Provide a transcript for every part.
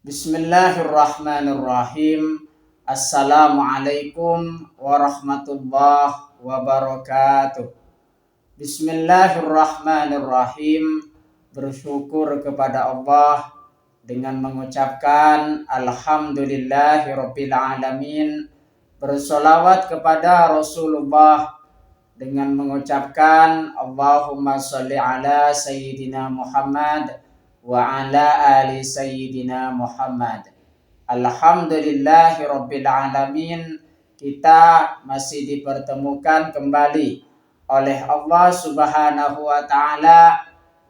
Bismillahirrahmanirrahim. Assalamualaikum warahmatullahi wabarakatuh. Bismillahirrahmanirrahim. Bersyukur kepada Allah dengan mengucapkan Alhamdulillahirabbil alamin. Bersolawat kepada Rasulullah dengan mengucapkan Allahumma sholli ala Sayyidina Muhammad wa ala ali Sayyidina Muhammad. Alhamdulillahirabbil alamin. Kita masih dipertemukan kembali oleh Allah Subhanahu wa taala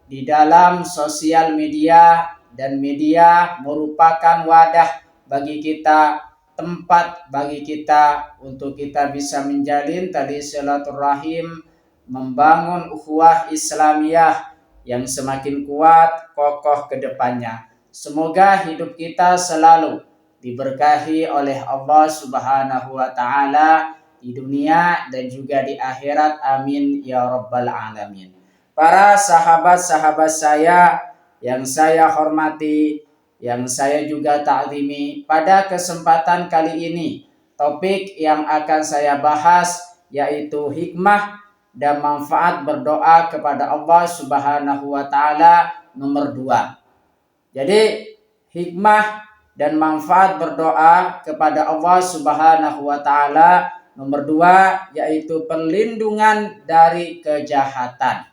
di dalam sosial media, dan media merupakan wadah bagi kita, tempat bagi kita untuk kita bisa menjalin tali silaturahim, membangun ukhuwah Islamiyah yang semakin kuat, kokoh ke depannya. Semoga hidup kita selalu diberkahi oleh Allah Subhanahu wa taala di dunia dan juga di akhirat. Amin ya rabbal alamin. Para sahabat-sahabat saya yang saya hormati, yang saya juga ta'zimi, pada kesempatan kali ini topik yang akan saya bahas yaitu hikmah dan manfaat berdoa kepada Allah Subhanahu wa taala nomor 2. Jadi hikmah dan manfaat berdoa kepada Allah Subhanahu wa taala nomor 2 yaitu perlindungan dari kejahatan.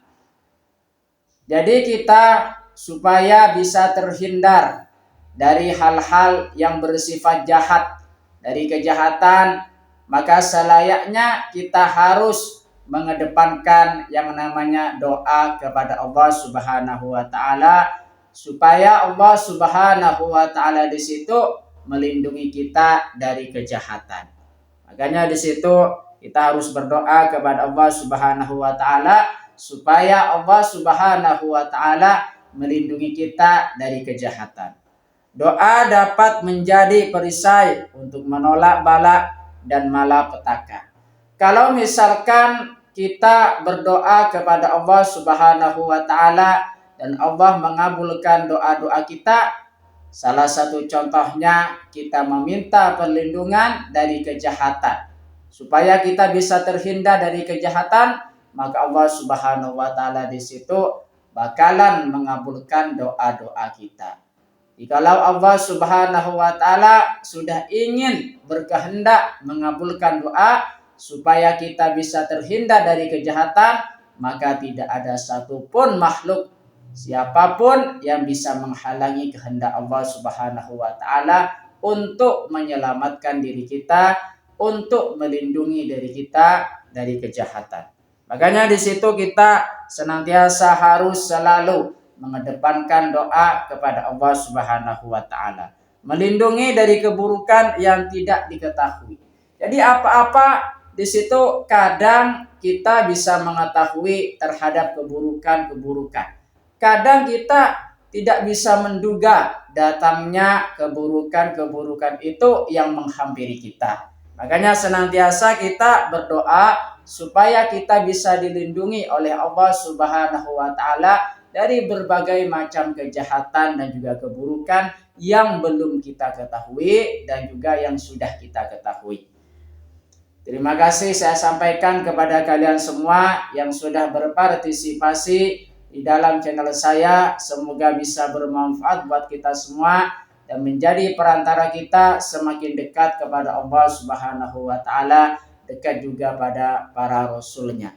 Jadi kita supaya bisa terhindar dari hal-hal yang bersifat jahat, dari kejahatan, maka selayaknya kita harus mengedepankan yang namanya doa kepada Allah Subhanahu wa taala, supaya Allah Subhanahu wa taala di situ melindungi kita dari kejahatan. Makanya di situ kita harus berdoa kepada Allah Subhanahu wa taala supaya Allah Subhanahu wa taala melindungi kita dari kejahatan. Doa dapat menjadi perisai untuk menolak bala dan malapetaka. Kalau misalkan kita berdoa kepada Allah Subhanahu wa taala dan Allah mengabulkan doa-doa kita, salah satu contohnya kita meminta perlindungan dari kejahatan. Supaya kita bisa terhindar dari kejahatan, maka Allah Subhanahu wa taala di situ bakalan mengabulkan doa-doa kita. Jikalau Allah Subhanahu wa taala sudah ingin berkehendak mengabulkan doa supaya kita bisa terhindar dari kejahatan, maka tidak ada satupun makhluk siapapun yang bisa menghalangi kehendak Allah Subhanahu wa taala untuk menyelamatkan diri kita, untuk melindungi diri kita dari kejahatan. Makanya di situ kita senantiasa harus selalu mengedepankan doa kepada Allah Subhanahu wa taala, melindungi dari keburukan yang tidak diketahui. Jadi apa-apa di situ kadang kita bisa mengetahui terhadap keburukan-keburukan. Kadang kita tidak bisa menduga datangnya keburukan-keburukan itu yang menghampiri kita. Makanya senantiasa kita berdoa supaya kita bisa dilindungi oleh Allah Subhanahu wa taala dari berbagai macam kejahatan dan juga keburukan yang belum kita ketahui dan juga yang sudah kita ketahui. Terima kasih saya sampaikan kepada kalian semua yang sudah berpartisipasi di dalam channel saya. Semoga bisa bermanfaat buat kita semua dan menjadi perantara kita semakin dekat kepada Allah Subhanahu wa taala, dekat juga pada para rasulnya.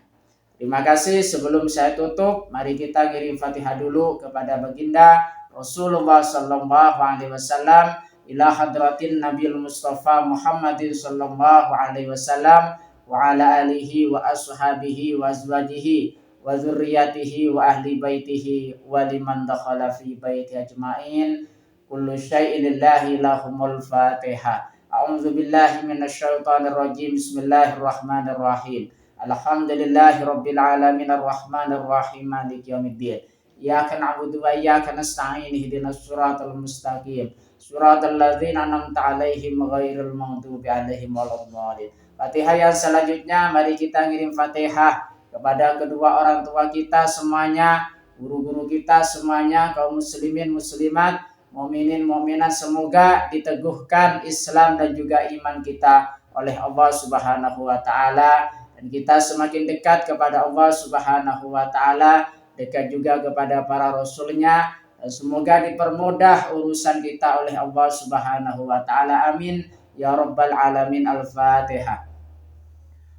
Terima kasih. Sebelum saya tutup, mari kita kirim Fatihah dulu kepada baginda Rasulullah sallallahu alaihi wasallam, ila hadratin Nabil Mustafa Muhammadin sallallahu alaihi wasallam wa ala alihi wa ashabihi wa azwajihi wa dzurriyyatihi wa ahli baitihi wa liman dakhala fi baiti ajmain. Kullu syai'in lillahi lahumul Fatihah. A'udzu billahi minasyaitonir rajim. Bismillahirrahmanirrahim. Alhamdulillahirabbil alamin arrahmanir rahim maliki yaumiddin. Iyyaka na'budu wa iyyaka nasta'in. Ihdinas siratal mustaqim. Siratal ladzina an'amta 'alaihim ghairil maghdubi 'alaihim waladdallin. Fatihah yang selanjutnya mari kita ngirim Fatihah kepada kedua orang tua kita semuanya, guru-guru kita semuanya, kaum muslimin muslimat, mukminin mukminat semoga diteguhkan Islam dan juga iman kita oleh Allah Subhanahu wa taala, dan kita semakin dekat kepada Allah Subhanahu wa taala, dekat juga kepada para rasulnya, dan semoga dipermudah urusan kita oleh Allah Subhanahu wa taala. Amin ya rabbal alamin. Al-Fatihah.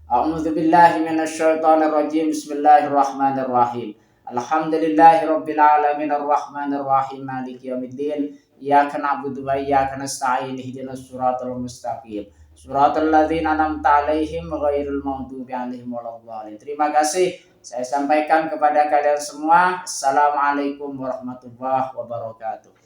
A'udzu billahi minasyaitonir rajim. Bismillahirrahmanirrahim. Alhamdulillahi rabbil alamin arrahmanir rahim maliki yaumiddin. Iyyaka na'budu wa iyyaka nasta'in ihdinas siratal mustaqim. Suratul ladzina an'amta 'alaihim ghairil maghdubi 'alaihim waladdallin. Terima kasih saya sampaikan kepada kalian semua. Assalamualaikum warahmatullahi wabarakatuh.